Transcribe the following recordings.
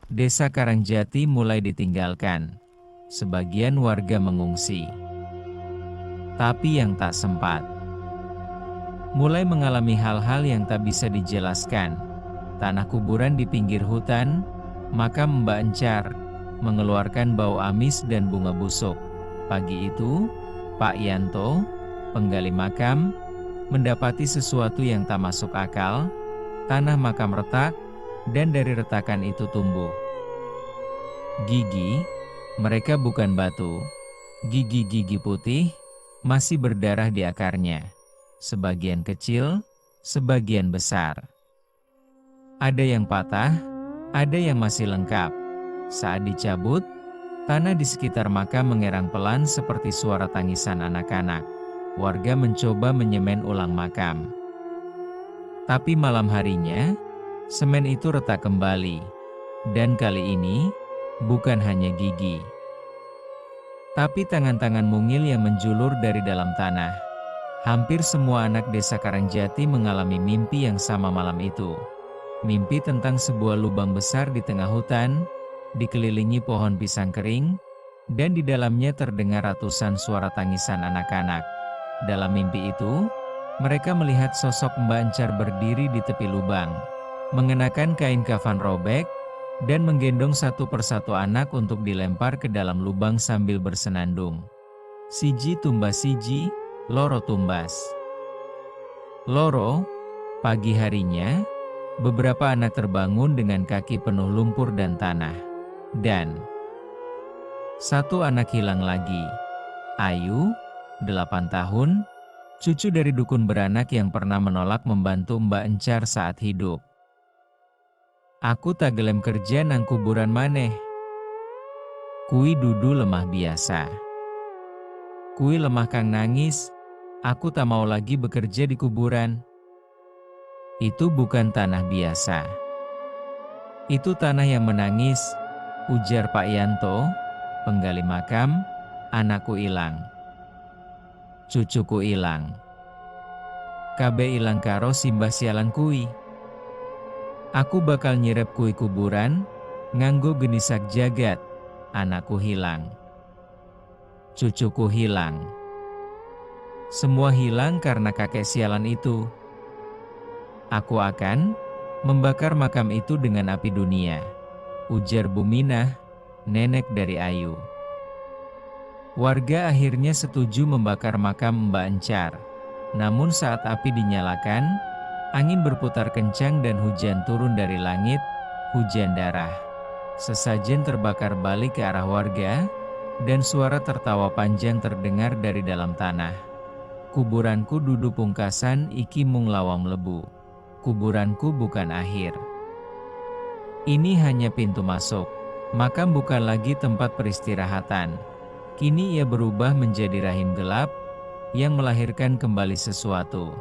Desa Karangjati mulai ditinggalkan. Sebagian warga mengungsi. Tapi yang tak sempat. Mulai mengalami hal-hal yang tak bisa dijelaskan. Tanah kuburan di pinggir hutan, makam Mbak Encar, mengeluarkan bau amis dan bunga busuk. Pagi itu, Pak Yanto, penggali makam, mendapati sesuatu yang tak masuk akal. Tanah makam retak, dan dari retakan itu tumbuh gigi. Mereka bukan batu. Gigi-gigi putih, masih berdarah di akarnya. Sebagian kecil, sebagian besar. Ada yang patah, ada yang masih lengkap. Saat dicabut, tanah di sekitar makam mengerang pelan seperti suara tangisan anak-anak. Warga mencoba menyemen ulang makam. Tapi malam harinya, semen itu retak kembali. Dan kali ini, bukan hanya gigi, tapi tangan-tangan mungil yang menjulur dari dalam tanah. Hampir semua anak desa Karangjati mengalami mimpi yang sama malam itu. Mimpi tentang sebuah lubang besar di tengah hutan, dikelilingi pohon pisang kering, dan di dalamnya terdengar ratusan suara tangisan anak-anak. Dalam mimpi itu, mereka melihat sosok Mbak Encar berdiri di tepi lubang, mengenakan kain kafan robek, dan menggendong satu persatu anak untuk dilempar ke dalam lubang sambil bersenandung. Siji tumbas siji, loro tumbas loro. Pagi harinya, beberapa anak terbangun dengan kaki penuh lumpur dan tanah. Dan satu anak hilang lagi. Ayu, 8 tahun, cucu dari dukun beranak yang pernah menolak membantu Mbak Encar saat hidup. Aku tak gelem kerja nang kuburan maneh. Kui dudu lemah biasa. Kui lemah kang nangis, aku tak mau lagi bekerja di kuburan. Itu bukan tanah biasa. Itu tanah yang menangis, ujar Pak Yanto, penggali makam. Anakku ilang. Cucuku ilang. Kabe ilang karo simbah sialan kui. Aku bakal nyirep kui kuburan, nganggo genisak jagat. Anakku hilang. Cucuku hilang. Semua hilang karena kakek sialan itu. Aku akan membakar makam itu dengan api dunia, ujar Buminah, nenek dari Ayu. Warga akhirnya setuju membakar makam Mbak Encar. Namun saat api dinyalakan, angin berputar kencang dan hujan turun dari langit, hujan darah. Sesajen terbakar balik ke arah warga, dan suara tertawa panjang terdengar dari dalam tanah. Kuburanku dudu pungkasan iki mung lawang lebu. Kuburanku bukan akhir. Ini hanya pintu masuk. Makam bukan lagi tempat peristirahatan. Kini ia berubah menjadi rahim gelap, yang melahirkan kembali sesuatu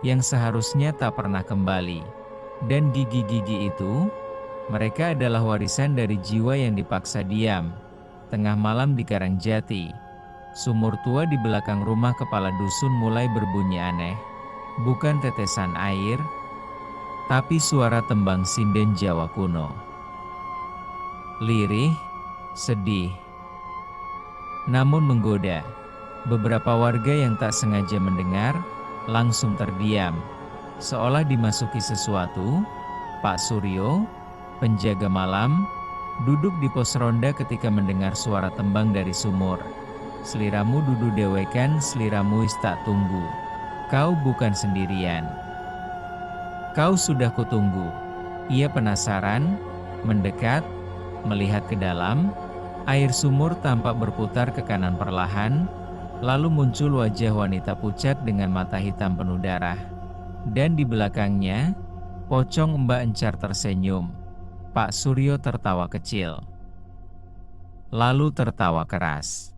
yang seharusnya tak pernah kembali. Dan gigi-gigi itu, mereka adalah warisan dari jiwa yang dipaksa diam. Tengah malam di Karangjati, sumur tua di belakang rumah kepala dusun mulai berbunyi aneh. Bukan tetesan air, tapi suara tembang sinden Jawa kuno. Lirih, sedih, namun menggoda. Beberapa warga yang tak sengaja mendengar, langsung terdiam. Seolah dimasuki sesuatu, Pak Suryo, penjaga malam, duduk di pos ronda ketika mendengar suara tembang dari sumur. Seliramu dudu dewekan, seliramu is tak tunggu. Kau bukan sendirian. Kau sudah kutunggu. Ia penasaran, mendekat, melihat ke dalam. Air sumur tampak berputar ke kanan perlahan. Lalu muncul wajah wanita pucat dengan mata hitam penuh darah. Dan di belakangnya, pocong Mbak Encar tersenyum. Pak Suryo tertawa kecil. Lalu tertawa keras.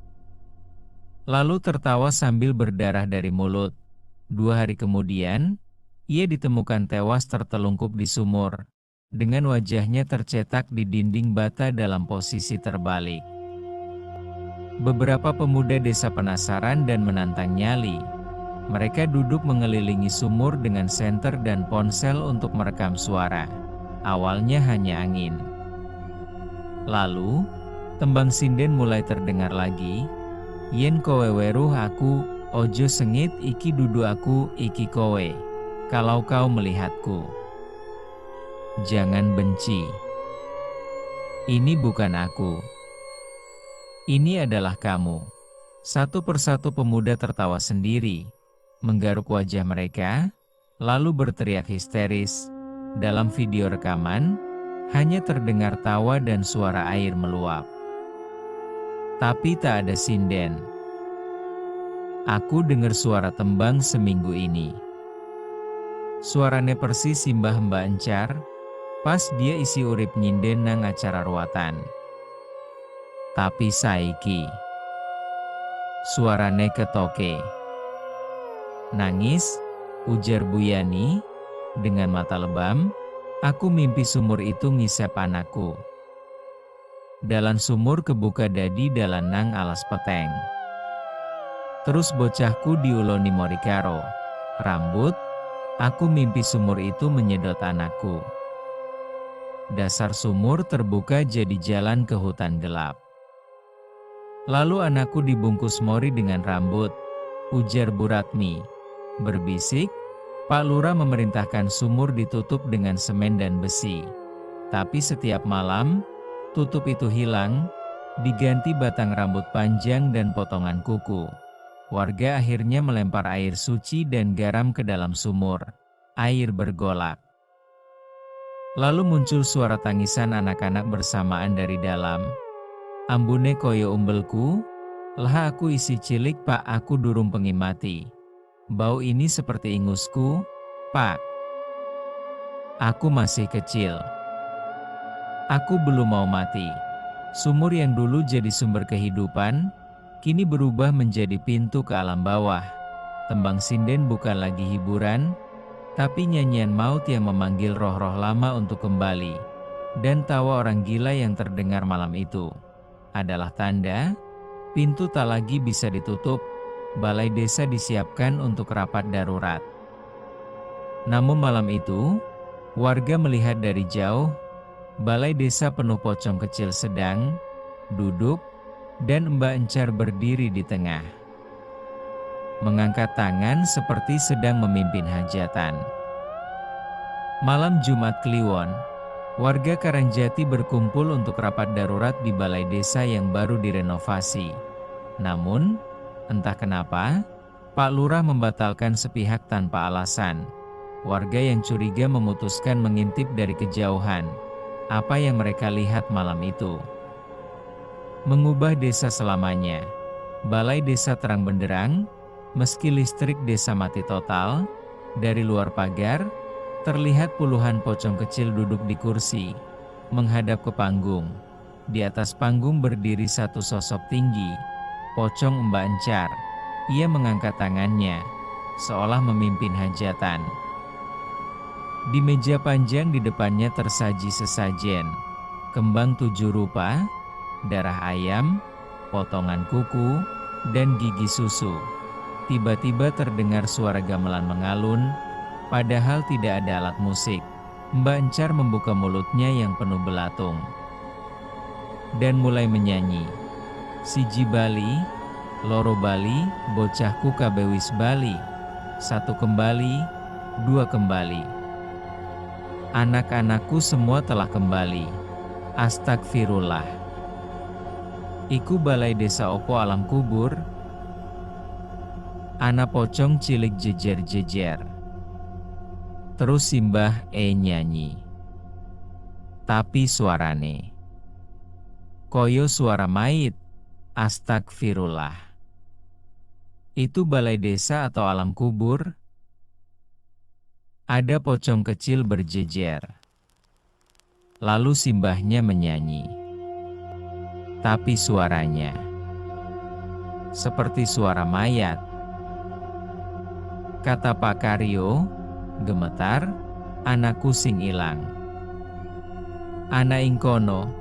Lalu tertawa sambil berdarah dari mulut. 2 hari kemudian, ia ditemukan tewas tertelungkup di sumur, dengan wajahnya tercetak di dinding bata dalam posisi terbalik. Beberapa pemuda desa penasaran dan menantang nyali. Mereka duduk mengelilingi sumur dengan senter dan ponsel untuk merekam suara. Awalnya hanya angin. Lalu, tembang sinden mulai terdengar lagi. Yen kowe weruh aku, ojo sengit iki dudu aku, iki kowe. Kalau kau melihatku, jangan benci. Ini bukan aku. Ini adalah kamu. Satu persatu pemuda tertawa sendiri, menggaruk wajah mereka, lalu berteriak histeris. Dalam video rekaman, hanya terdengar tawa dan suara air meluap. Tapi tak ada sinden. Aku dengar suara tembang seminggu ini. Suarane persis simbah Mbak Encar, pas dia isi urip nyinden nang acara ruatan. Tapi saiki, suarane ketoke. Nangis, ujar Bu Yani, dengan mata lebam, aku mimpi sumur itu ngisep anakku. Dalan sumur kebuka dadi dalan nang alas peteng. Terus bocahku diuloni morikaro. Rambut, aku mimpi sumur itu menyedot anakku. Dasar sumur terbuka jadi jalan ke hutan gelap. Lalu anakku dibungkus mori dengan rambut, ujar Bu Ratmi. Berbisik, Pak Lurah memerintahkan sumur ditutup dengan semen dan besi. Tapi setiap malam, tutup itu hilang, diganti batang rambut panjang dan potongan kuku. Warga akhirnya melempar air suci dan garam ke dalam sumur. Air bergolak. Lalu muncul suara tangisan anak-anak bersamaan dari dalam. Ambune koyo umbelku, lah aku isi cilik Pak, aku durung pengimati. Bau ini seperti ingusku, Pak. Aku masih kecil. Aku belum mau mati. Sumur yang dulu jadi sumber kehidupan, kini berubah menjadi pintu ke alam bawah. Tembang sinden bukan lagi hiburan, tapi nyanyian maut yang memanggil roh-roh lama untuk kembali. Dan tawa orang gila yang terdengar malam itu adalah tanda pintu tak lagi bisa ditutup. Balai desa disiapkan untuk rapat darurat. Namun malam itu, warga melihat dari jauh, balai desa penuh pocong kecil sedang duduk, dan Mbak Encar berdiri di tengah. Mengangkat tangan seperti sedang memimpin hajatan. Malam Jumat Kliwon, warga Karangjati berkumpul untuk rapat darurat di balai desa yang baru direnovasi. Namun, entah kenapa, Pak Lurah membatalkan sepihak tanpa alasan. Warga yang curiga memutuskan mengintip dari kejauhan apa yang mereka lihat malam itu. Mengubah desa selamanya. Balai desa terang benderang, meski listrik desa mati total. Dari luar pagar, terlihat puluhan pocong kecil duduk di kursi, menghadap ke panggung. Di atas panggung berdiri satu sosok tinggi, pocong Mbak Encar. Ia mengangkat tangannya, seolah memimpin hajatan. Di meja panjang di depannya tersaji sesajen, kembang 7 rupa, darah ayam, potongan kuku, dan gigi susu. Tiba-tiba terdengar suara gamelan mengalun, padahal tidak ada alat musik. Mbak Encar membuka mulutnya yang penuh belatung dan mulai menyanyi. Siji Bali, loro Bali, bocahku kabewis Bali. Satu kembali, dua kembali. Anak-anakku semua telah kembali. Astagfirullah. Iku balai desa opo alam kubur? Ana pocong cilik jejer-jejer. Terus simbah nyanyi. Tapi suarane koyo suara mayit. Astagfirullah. Itu balai desa atau alam kubur? Ada pocong kecil berjejer. Lalu simbahnya menyanyi. Tapi suaranya seperti suara mayat. Kata Pak Karyo, gemetar, anakku sing ilang. Ana ingkono.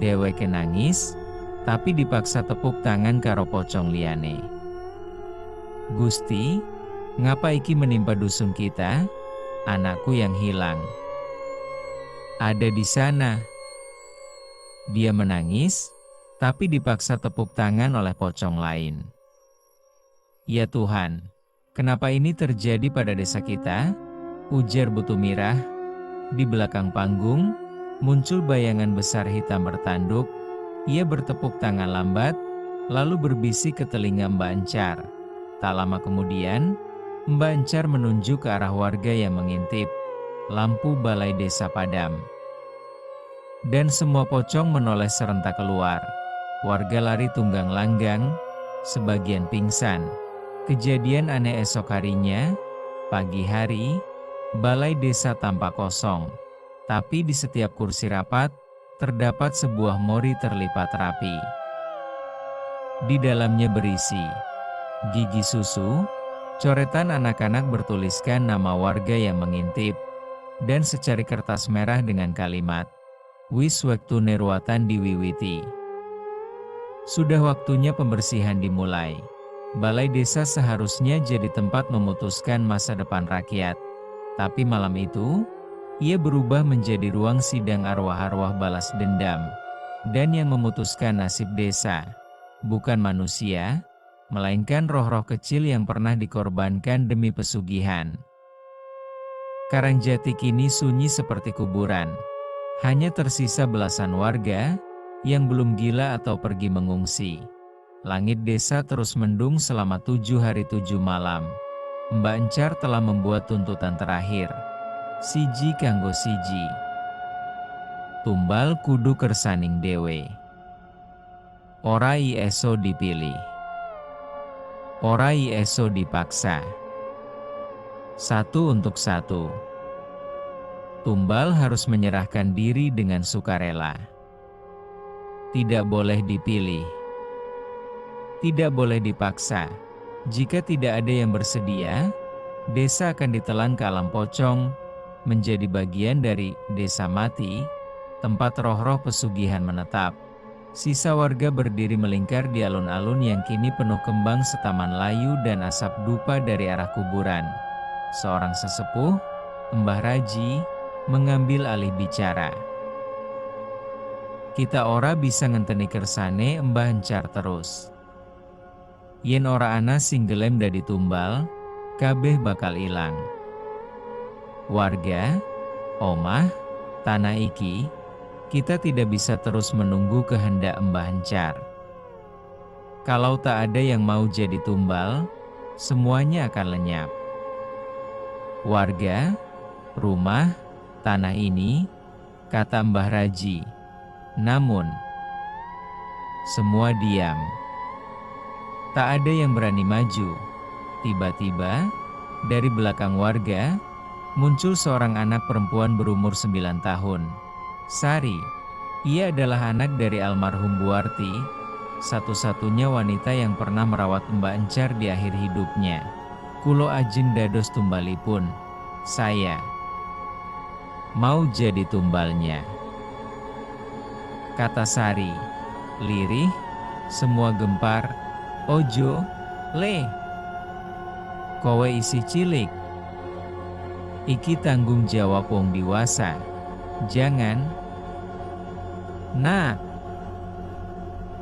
Dheweke nangis, tapi dipaksa tepuk tangan karo pocong liyane. Gusti, ngapa iki menimpa dusun kita? Anakku yang hilang ada di sana. Dia menangis, tapi dipaksa tepuk tangan oleh pocong lain. "Ya Tuhan, kenapa ini terjadi pada desa kita?" ujar Bu Tumirah. Di belakang panggung, muncul bayangan besar hitam bertanduk. Ia bertepuk tangan lambat, lalu berbisik ke telinga Mbak Encar. Tak lama kemudian, Mbak Encar menunjuk ke arah warga yang mengintip. Lampu balai desa padam. Dan semua pocong menoleh serentak keluar. Warga lari tunggang langgang, sebagian pingsan. Kejadian aneh esok harinya, pagi hari, balai desa tampak kosong. Tapi di setiap kursi rapat, terdapat sebuah mori terlipat rapi. Di dalamnya berisi gigi susu, coretan anak-anak bertuliskan nama warga yang mengintip, dan secari kertas merah dengan kalimat, "Wis wektu nirwatan diwiwiti." Sudah waktunya pembersihan dimulai. Balai desa seharusnya jadi tempat memutuskan masa depan rakyat. Tapi malam itu, ia berubah menjadi ruang sidang arwah-arwah balas dendam. Dan yang memutuskan nasib desa, bukan manusia, melainkan roh-roh kecil yang pernah dikorbankan demi pesugihan. Karangjati kini sunyi seperti kuburan. Hanya tersisa belasan warga yang belum gila atau pergi mengungsi. Langit desa terus mendung selama 7 hari 7 malam. Mbak Encar telah membuat tuntutan terakhir. Siji kanggo siji. Tumbal kudu kersaning dewe. Ora eso dipilih. Ora eso dipaksa. Satu untuk satu. Tumbal harus menyerahkan diri dengan sukarela. Tidak boleh dipilih. Tidak boleh dipaksa. Jika tidak ada yang bersedia, desa akan ditelan ke alam pocong, menjadi bagian dari desa mati, tempat roh-roh pesugihan menetap. Sisa warga berdiri melingkar di alun-alun yang kini penuh kembang setaman layu dan asap dupa dari arah kuburan. Seorang sesepuh, Mbah Raji, mengambil alih bicara. "Kita ora bisa ngenteni kersane Mbah Encar terus. Yen ora ana sing gelem dadi tumbal, kabeh bakal ilang. Warga, omah, tanah iki, kita tidak bisa terus menunggu kehendak Mbah Encar. Kalau tak ada yang mau jadi tumbal, semuanya akan lenyap. Warga, rumah, tanah ini," kata Mbah Raji. Namun, semua diam. Tak ada yang berani maju. Tiba-tiba, dari belakang warga, muncul seorang anak perempuan berumur 9 tahun. Sari. Ia adalah anak dari almarhum Buarti, satu-satunya wanita yang pernah merawat Mbak Encar di akhir hidupnya. "Kulo ajeng dados tumbalipun. Saya mau jadi tumbalnya," kata Sari. Lirih, semua gempar. "Ojo, le. Kowe isi cilik. Iki tanggung jawab wong diwasa. Jangan. Nak,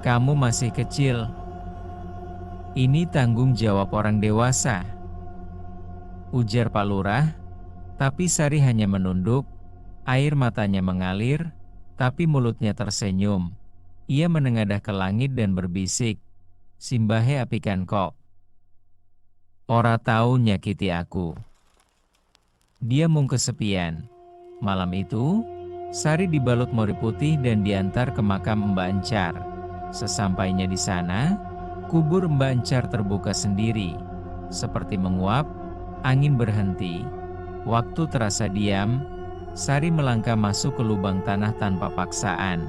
kamu masih kecil. Ini tanggung jawab orang dewasa," ujar Pak Lurah. Tapi Sari hanya menunduk. Air matanya mengalir, tapi mulutnya tersenyum. Ia menengadah ke langit dan berbisik, "Simbahe apikan kok. Ora tahu nyakiti aku." Dia mung kesepian. Malam itu, Sari dibalut mori putih dan diantar ke makam Mbak Encar. Sesampainya di sana, kubur Mbak Encar terbuka sendiri. Seperti menguap, angin berhenti. Waktu terasa diam. Sari melangkah masuk ke lubang tanah tanpa paksaan.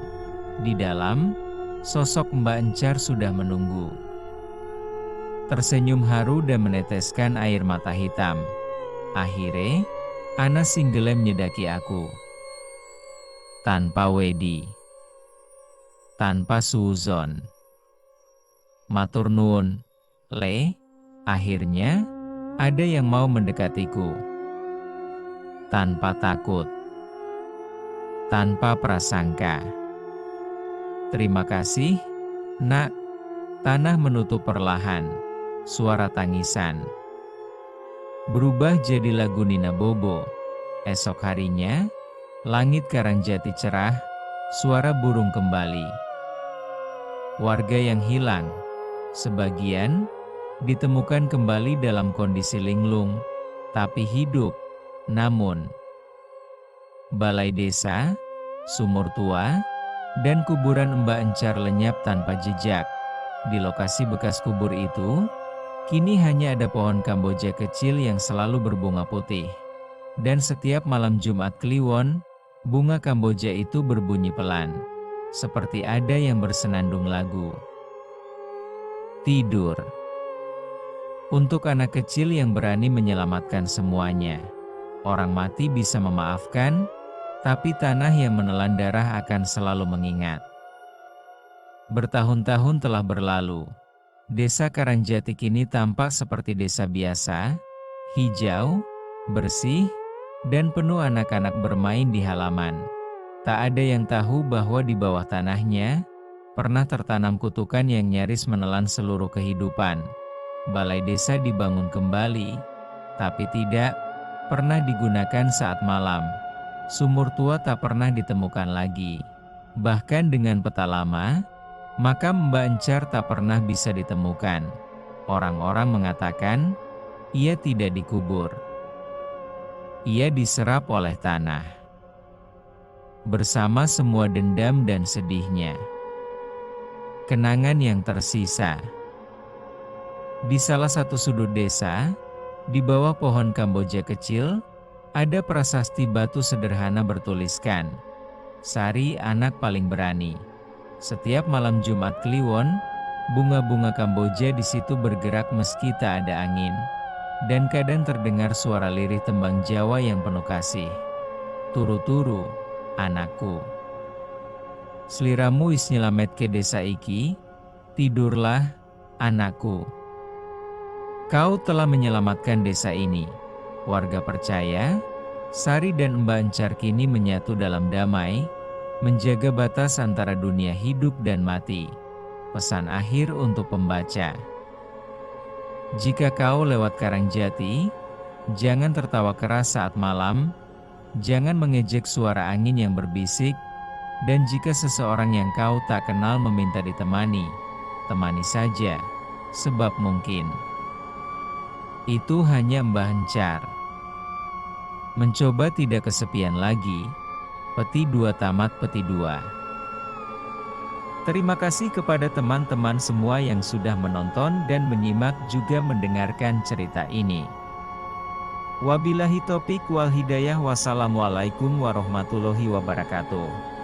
Di dalam, sosok Mbak Encar sudah menunggu. Tersenyum haru dan meneteskan air mata hitam. "Akhire, ana sing gelem nyedaki aku. Tanpa wedi. Tanpa suuzon. Matur nuwun, le. Akhirnya, ada yang mau mendekatiku. Tanpa takut. Tanpa prasangka. Terima kasih, Nak. Tanah menutup perlahan. Suara tangisan berubah jadi lagu Nina Bobo. Esok harinya, langit Karangjati cerah, suara burung kembali. Warga yang hilang, sebagian ditemukan kembali dalam kondisi linglung, tapi hidup. Namun, balai desa, sumur tua, dan kuburan Mbak Encar lenyap tanpa jejak. Di lokasi bekas kubur itu, kini hanya ada pohon Kamboja kecil yang selalu berbunga putih. Dan setiap malam Jumat Kliwon, bunga Kamboja itu berbunyi pelan, seperti ada yang bersenandung lagu. Tidur. Untuk anak kecil yang berani menyelamatkan semuanya. Orang mati bisa memaafkan, tapi tanah yang menelan darah akan selalu mengingat. Bertahun-tahun telah berlalu. Desa Karangjati kini tampak seperti desa biasa, hijau, bersih, dan penuh anak-anak bermain di halaman. Tak ada yang tahu bahwa di bawah tanahnya, pernah tertanam kutukan yang nyaris menelan seluruh kehidupan. Balai desa dibangun kembali, tapi tidak pernah digunakan saat malam. Sumur tua tak pernah ditemukan lagi. Bahkan dengan peta lama, makam Mbak Encar tak pernah bisa ditemukan. Orang-orang mengatakan, ia tidak dikubur. Ia diserap oleh tanah. Bersama semua dendam dan sedihnya. Kenangan yang tersisa. Di salah satu sudut desa, di bawah pohon Kamboja kecil, ada prasasti batu sederhana bertuliskan, Sari anak paling berani. Setiap malam Jumat Kliwon, bunga-bunga Kamboja di situ bergerak meski tak ada angin. Dan kadang terdengar suara lirih tembang Jawa yang penuh kasih. Turu-turu, anakku. Sliramu wis nyelamet ke desa iki, tidurlah, anakku. Kau telah menyelamatkan desa ini. Warga percaya, Sari dan Mbak Encar kini menyatu dalam damai, menjaga batas antara dunia hidup dan mati. Pesan akhir untuk pembaca. Jika kau lewat Karangjati, jangan tertawa keras saat malam, jangan mengejek suara angin yang berbisik, dan jika seseorang yang kau tak kenal meminta ditemani, temani saja, sebab mungkin itu hanya Mbah Encar. Mencoba tidak kesepian lagi. Peti 2 tamat peti 2. Terima kasih kepada teman-teman semua yang sudah menonton dan menyimak juga mendengarkan cerita ini. Wabillahi taufiq wal hidayah. Wassalamualaikum warahmatullahi wabarakatuh.